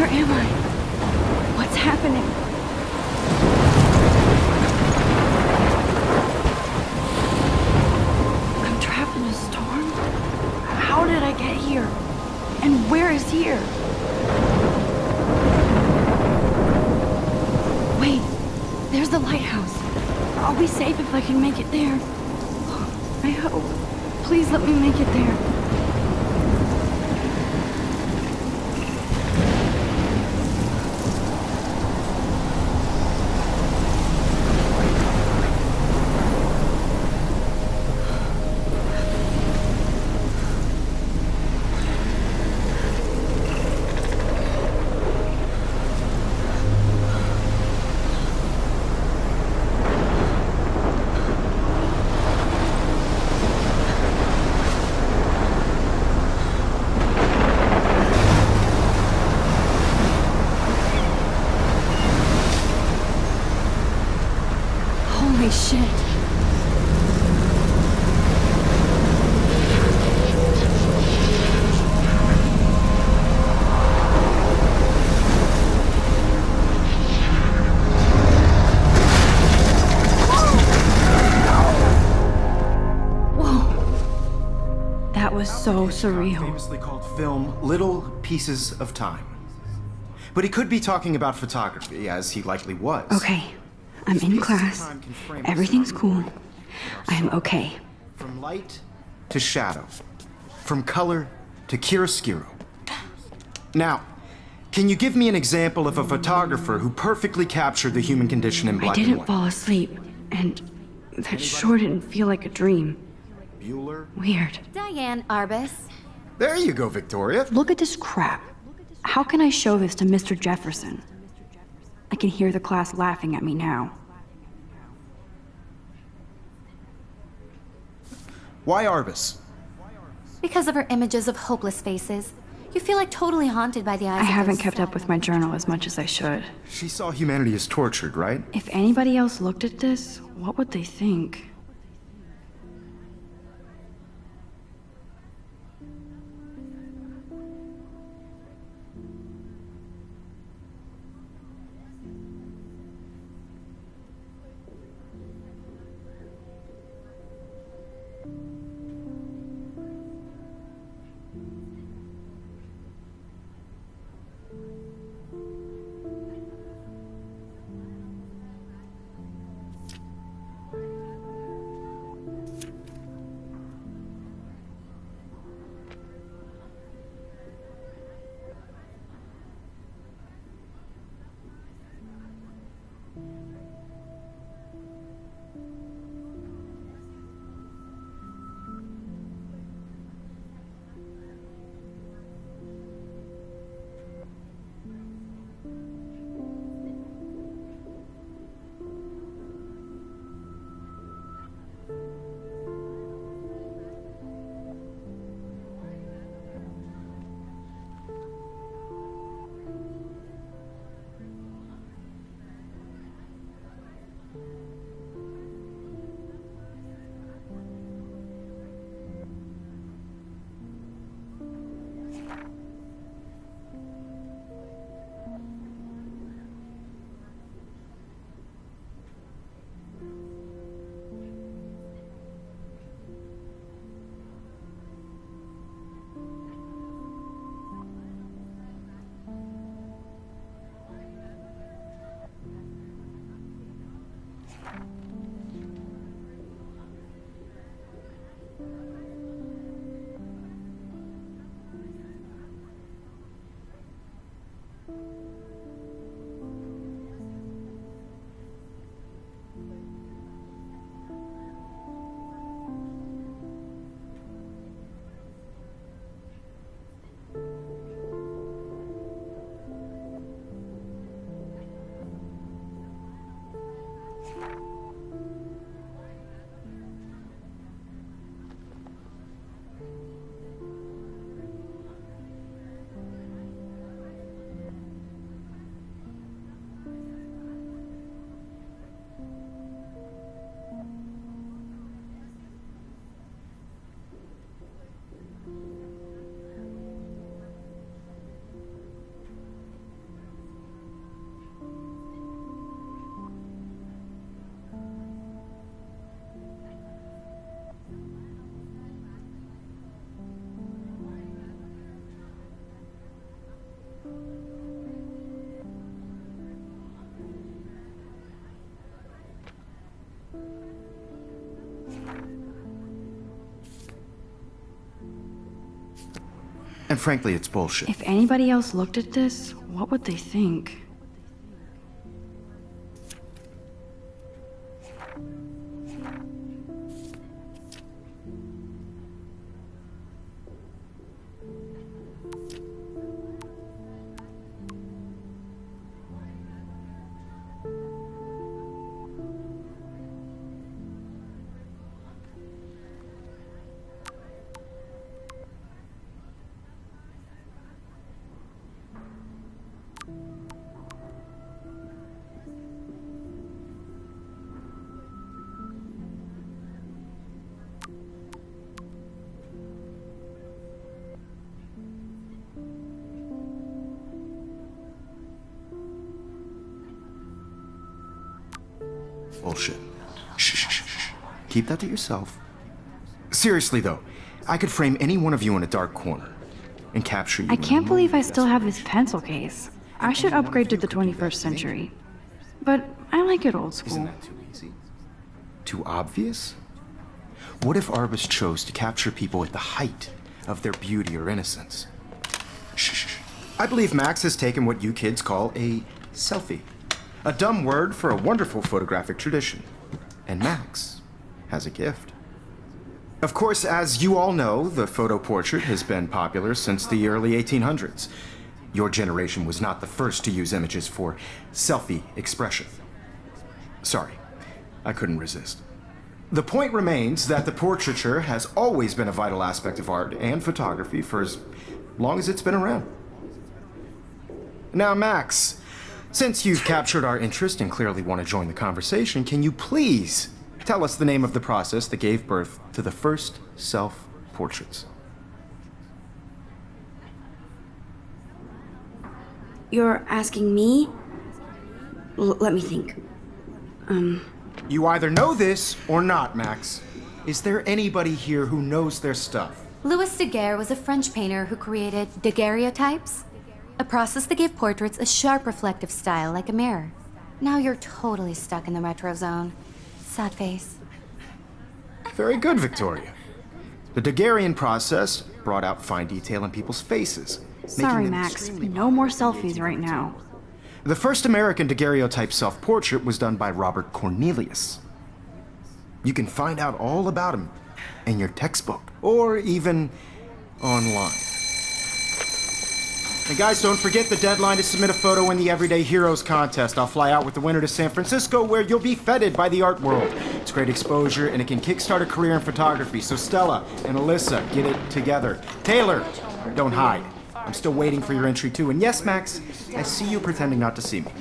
Where am I? What's happening? I'm trapped in a storm? How did I get here? And where is here? Wait, there's the lighthouse. I'll be safe if I can make it there. I hope. Please let me make it there. Holy shit. Whoa. That was so surreal. Famously called film Little Pieces of Time. But he could be talking about photography, as he likely was. Okay. I'm in class. Everything's cool. I'm okay. From light to shadow. From color to chiaroscuro. Now, can you give me an example of a photographer who perfectly captured the human condition in black and I didn't white? fall asleep, and that sure didn't feel like a dream. Bueller? Weird. Diane Arbus. There you go, Victoria. Look at this crap. How can I show this to Mr. Jefferson? I can hear the class laughing at me now. Why Arbus? Because of her images of hopeless faces. You feel like totally haunted by the eyes I of haven't those kept up with my journal as much as I should. She saw humanity as tortured, right? If anybody else looked at this, what would they think? And frankly, it's bullshit. If anybody else looked at this, what would they think? Bullshit. Shh, shh, shh, shh. Keep that to yourself. Seriously, though, I could frame any one of you in a dark corner and capture you. I can't believe I still have this pencil case. I should upgrade to the 21st century. But I like it old Isn't school. that too easy? Too obvious? What if Arbus chose to capture people at the height of their beauty or innocence? Shh, shh, shh. I believe Max has taken what you kids call a selfie. A dumb word for a wonderful photographic tradition. And Max has a gift. Of course, as you all know, the photo portrait has been popular since the early 1800s. Your generation was not the first to use images for selfie expression. Sorry, I couldn't resist. The point remains that the portraiture has always been a vital aspect of art and photography for as long as it's been around. Now, Max, since you've captured our interest and clearly want to join the conversation, can you please tell us the name of the process that gave birth to the first self-portraits? You're asking me? Let me think. You either know this or not, Max. Is there anybody here who knows their stuff? Louis Daguerre was a French painter who created daguerreotypes, a process that gave portraits a sharp reflective style like a mirror. Now you're totally stuck in the retro zone. Sad face. Very good, Victoria. The Daguerrean process brought out fine detail in people's faces. making Sorry, them Max. extremely No more selfies right now. The first American daguerreotype self-portrait was done by Robert Cornelius. You can find out all about him in your textbook, or even online. And guys, don't forget the deadline to submit a photo in the Everyday Heroes contest. I'll fly out with the winner to San Francisco, where you'll be feted by the art world. It's great exposure, and it can kickstart a career in photography. So Stella and Alyssa, get it together. Taylor, don't hide. I'm still waiting for your entry too. And yes, Max, I see you pretending not to see me.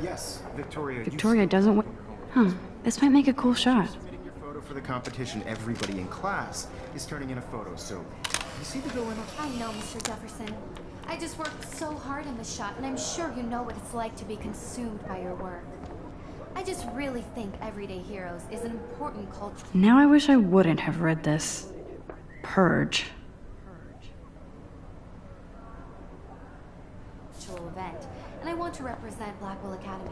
Yes, Victoria. Victoria doesn't w- Huh. This might make a cool shot. Submitting your photo for the competition. Everybody in class is turning in a photo. So, you see the dilemma? I know, Mr. Jefferson. I just worked so hard on this shot, and I'm sure you know what it's like to be consumed by your work. I just really think Everyday Heroes is an important cultural Now I wish I wouldn't have read this. Purge. event, and I want to represent Blackwell Academy.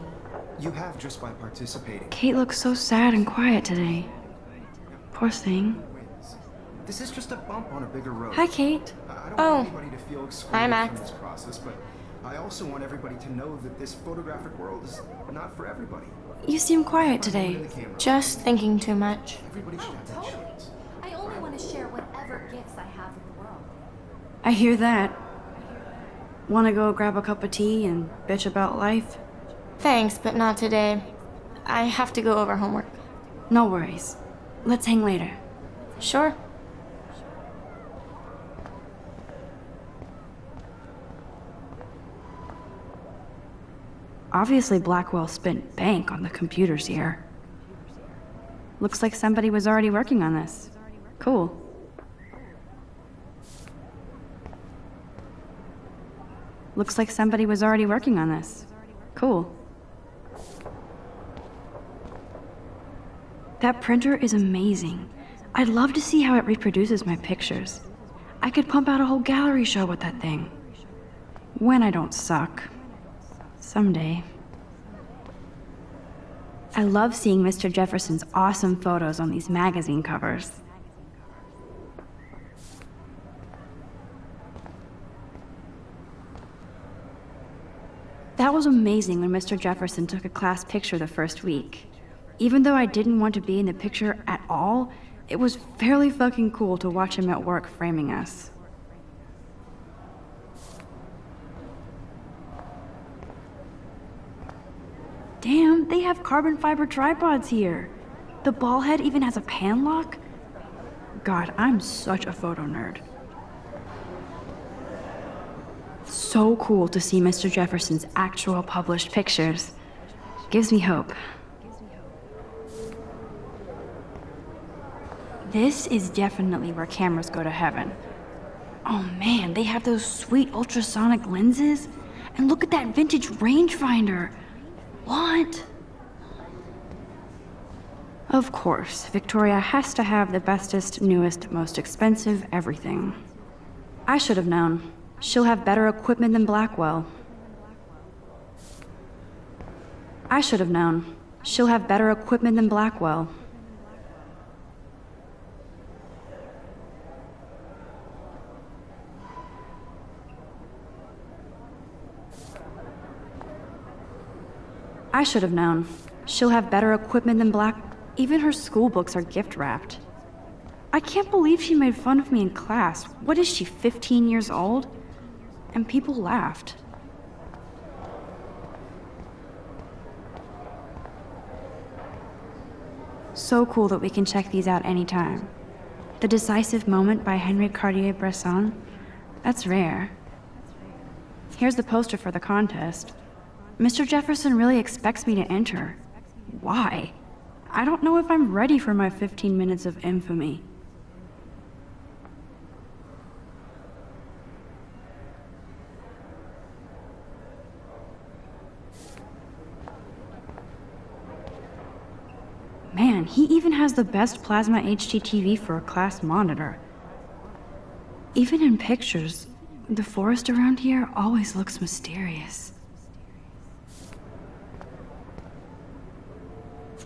You have just by participating. Kate looks so sad and quiet today. Poor thing. This is just a bump on a bigger road. Hi, Kate. I don't want anybody to feel excluded Hi, Max. from this process, but I also want everybody to know that this photographic world is not for everybody. You seem quiet today. Just thinking too much. Everybody should have that Totally. chance. I only want to share whatever gifts I have with the world. I hear that. Wanna go grab a cup of tea and bitch about life? Thanks, but not today. I have to go over homework. No worries. Let's hang later. Sure. Obviously, Blackwell spent bank on the computers here. Looks like somebody was already working on this. Cool. Looks like somebody was already working on this. Cool. That printer is amazing. I'd love to see how it reproduces my pictures. I could pump out a whole gallery show with that thing. When I don't suck. Someday. I love seeing Mr. Jefferson's awesome photos on these magazine covers. That was amazing when Mr. Jefferson took a class picture the first week. Even though I didn't want to be in the picture at all, it was fairly fucking cool to watch him at work framing us. Damn, they have carbon fiber tripods here. The ball head even has a pan lock? God, I'm such a photo nerd. So cool to see Mr. Jefferson's actual published pictures. Gives me hope. This is definitely where cameras go to heaven. Oh man, they have those sweet ultrasonic lenses. And look at that vintage rangefinder. What? Of course, Victoria has to have the bestest, newest, most expensive everything. I should have known. She'll have better equipment than Blackwell. I should have known. She'll have better equipment than Blackwell. I should have known. She'll have better equipment than Black... Even her school books are gift-wrapped. I can't believe she made fun of me in class. What is she, 15 years old? And people laughed. So cool that we can check these out anytime. The Decisive Moment by Henry Cartier-Bresson. That's rare. Here's the poster for the contest. Mr. Jefferson really expects me to enter. Why? I don't know if I'm ready for my 15 minutes of infamy. Man, he even has the best plasma HDTV for a class monitor. Even in pictures, the forest around here always looks mysterious.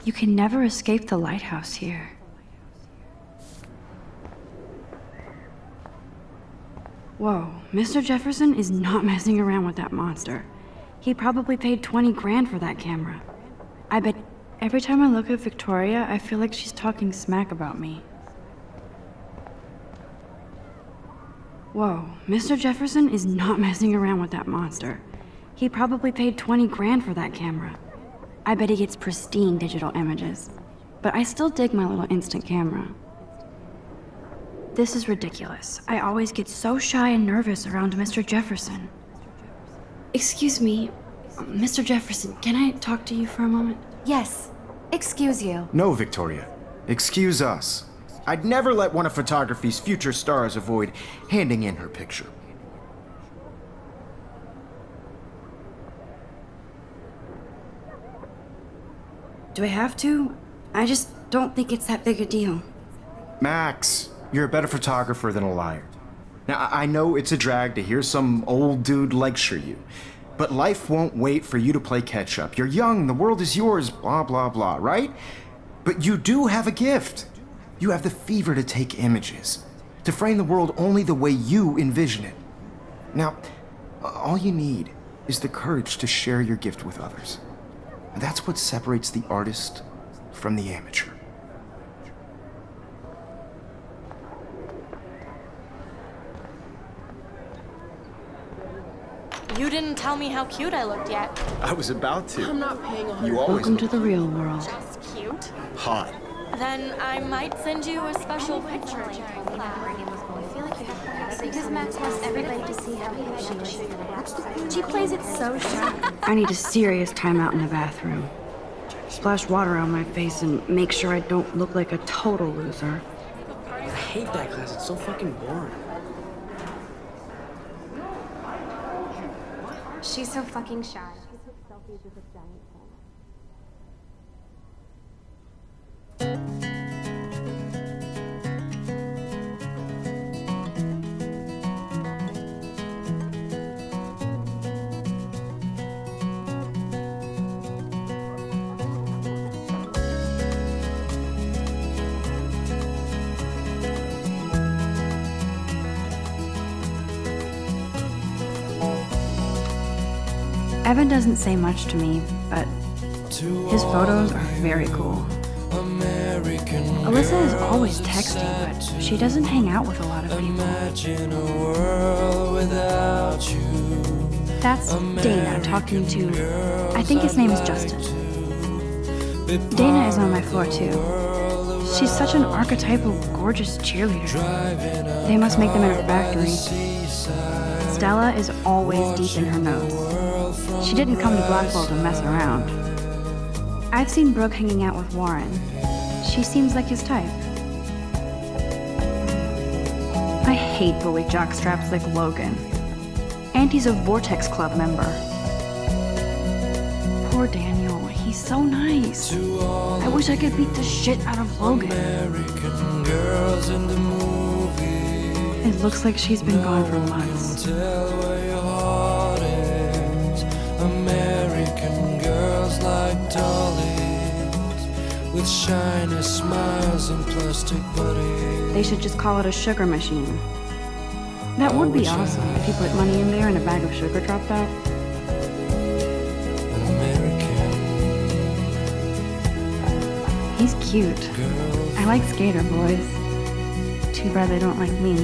You can never escape the lighthouse here. Whoa, Mr. Jefferson is not messing around with that monster. He probably paid 20 grand for that camera. I bet every time I look at Victoria, I feel like she's talking smack about me. Whoa, Mr. Jefferson is not messing around with that monster. He probably paid 20 grand for that camera. I bet he gets pristine digital images. But I still dig my little instant camera. This is ridiculous. I always get so shy and nervous around Mr. Jefferson. Excuse me, Mr. Jefferson, can I talk to you for a moment? Yes. Excuse you. No, Victoria. Excuse us. I'd never let one of photography's future stars avoid handing in her picture. Do I have to? I just don't think it's that big a deal. Max, you're a better photographer than a liar. Now, I know it's a drag to hear some old dude lecture you, but life won't wait for you to play catch-up. You're young, the world is yours, blah, blah, blah, right? But you do have a gift. You have the fever to take images, to frame the world only the way you envision it. Now, all you need is the courage to share your gift with others. And that's what separates the artist from the amateur. You didn't tell me how cute I looked yet. I was about to. I'm not paying a You always Welcome to look the real world. Just cute. hot. Then I might send you a special picture link. Because Max wants everybody to see how cute she is. She plays it so shy. I need a serious timeout in the bathroom. Splash water on my face and make sure I don't look like a total loser. I hate that class. It's so fucking boring. She's so fucking shy. Evan doesn't say much to me, but his photos are very cool. Alyssa is always texting, but she doesn't hang out with a lot of people. That's Dana talking to, I think his name is Justin. Dana is on my floor too. She's such an archetypal, gorgeous cheerleader. They must make them in a factory. Stella is always deep in her notes. She didn't come to Blackwell to mess around. I've seen Brooke hanging out with Warren. She seems like his type. I hate bully jockstraps like Logan. And he's a Vortex Club member. Poor Daniel, he's so nice. I wish I could beat the shit out of Logan. It looks like she's been gone for months. American girls like dollies with shiny smiles and plastic bodies. They should just call it a sugar machine. That would be awesome if you put money in there and a bag of sugar dropped out. He's cute. I like skater boys. Too bad they don't like me.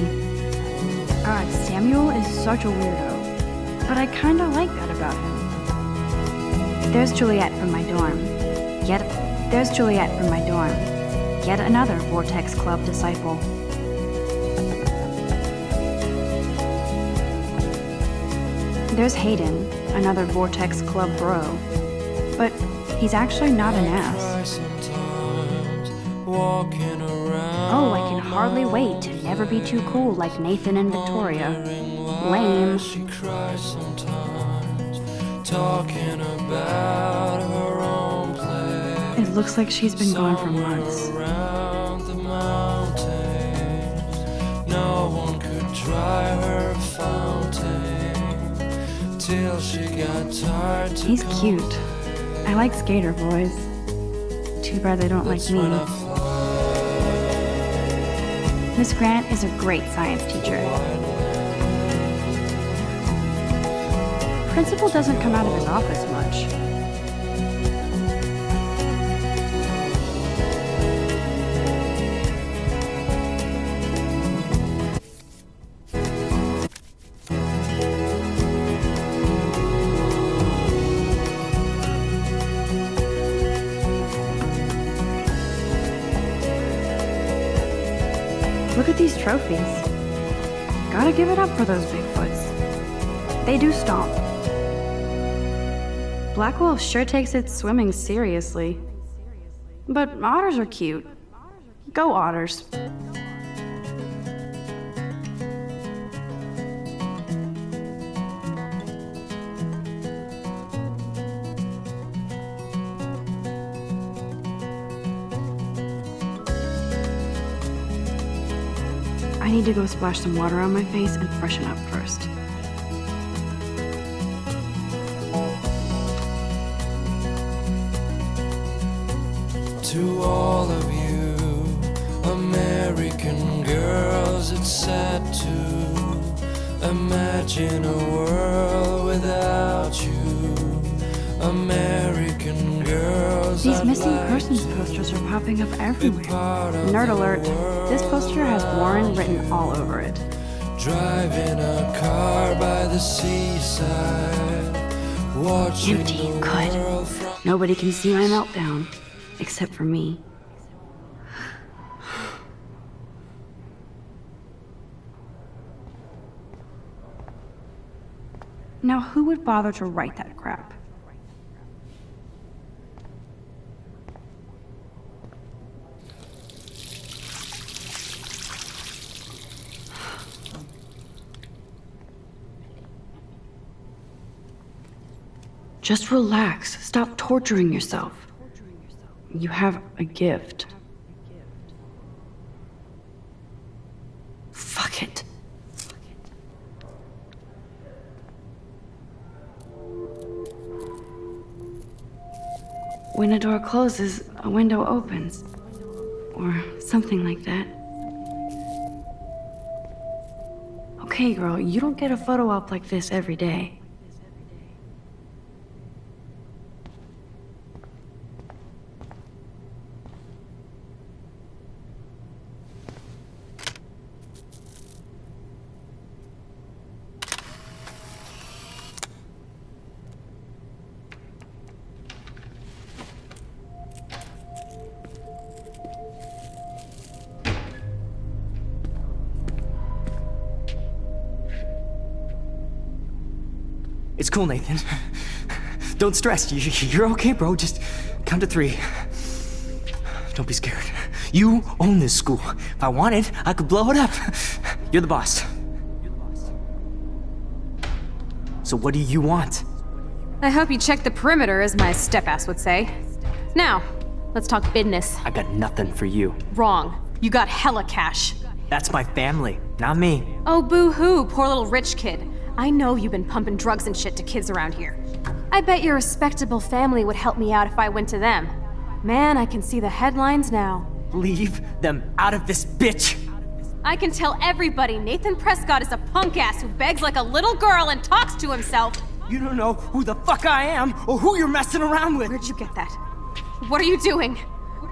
God, Samuel is such a weirdo. But I kinda like that about him. There's Juliet from my dorm. There's Juliet from my dorm. Yet another Vortex Club disciple. There's Hayden, another Vortex Club bro. But he's actually not an ass. Oh, I can hardly wait to never be too cool like Nathan and Victoria. Lame. It looks like she's been gone for months. No one could dry her fountain till she got tired. He's cute. I like skater boys. Too bad they don't like me. Miss Grant is a great science teacher. Principal doesn't come out of his office much. Look at these trophies. Gotta give it up for those Bigfoots. They do stomp. Blackwell sure takes its swimming seriously. But otters are cute. Go otters. I need to go splash some water on my face and freshen up first. To all of you American girls, it's sad to imagine a world without you. American girls, These missing persons posters are popping up everywhere. Nerd alert, this poster has Warren written all over it. Driving a car by the seaside, watching Empty, good. Nobody can see my meltdown, except for me. Now, who would bother to write that crap? Just relax. Stop torturing yourself. You have a gift. Fuck it. When a door closes, a window opens. Or something like that. Okay, girl, you don't get a photo op like this every day. cool, Nathan. Don't stress. You're okay, bro. Just count to 3. Don't be scared. You own this school. If I wanted, I could blow it up. You're the boss. So what do you want? I hope you checked the perimeter, as my step-ass would say. Now, let's talk business. I got nothing for you. Wrong. You got hella cash. That's my family, not me. Oh, boo-hoo, poor little rich kid. I know you've been pumping drugs and shit to kids around here. I bet your respectable family would help me out if I went to them. Man, I can see the headlines now. Leave them out of this bitch! I can tell everybody Nathan Prescott is a punk ass who begs like a little girl and talks to himself. You don't know who the fuck I am or who you're messing around with. Where'd you get that? What are you doing?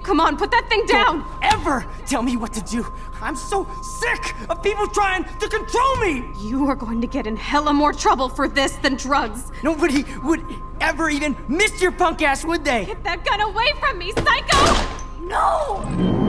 Come on, put that thing down! Don't ever tell me what to do. I'm so sick of people trying to control me! You are going to get in hella more trouble for this than drugs. Nobody would ever even miss your punk ass, would they? Get that gun away from me, psycho! No!